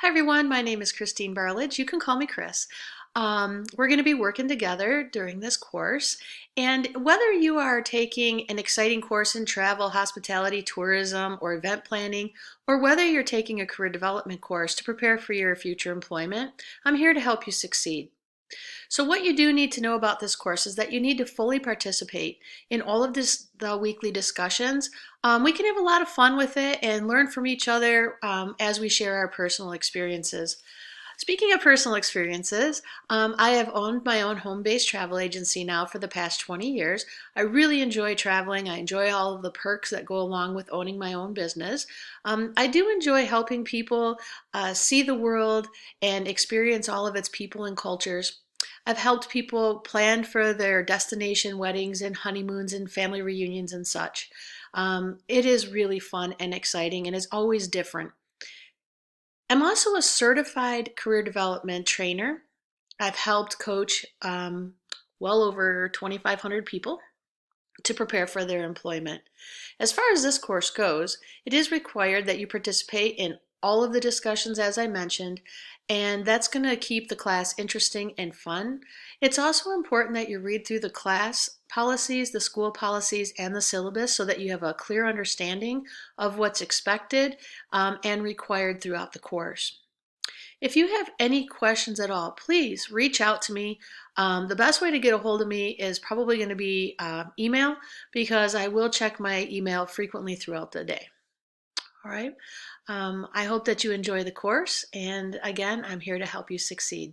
Hi everyone, my name is Christine Barlage. You can call me Chris. We're going to be working together during this course, and whether you are taking an exciting course in travel, hospitality, tourism, or event planning, or whether you're taking a career development course to prepare for your future employment, I'm here to help you succeed. So what you do need to know about this course is that you need to fully participate in all of the weekly discussions. We can have a lot of fun with it and learn from each other as we share our personal experiences. Speaking of personal experiences, I have owned my own home-based travel agency now for the past 20 years. I really enjoy traveling. I enjoy all of the perks that go along with owning my own business. I do enjoy helping people see the world and experience all of its people and cultures. I've helped people plan for their destination weddings and honeymoons and family reunions and such. It is really fun and exciting and is always different. I'm also a certified career development trainer. I've helped coach well over 2,500 people to prepare for their employment. As far as this course goes, it is required that you participate in all of the discussions as I mentioned, and that's going to keep the class interesting and fun. It's also important that you read through the class policies, the school policies, and the syllabus so that you have a clear understanding of what's expected and required throughout the course. If you have any questions at all, please reach out to me. The best way to get a hold of me is probably going to be email because I will check my email frequently throughout the day. All right. I hope that you enjoy the course. And again, I'm here to help you succeed.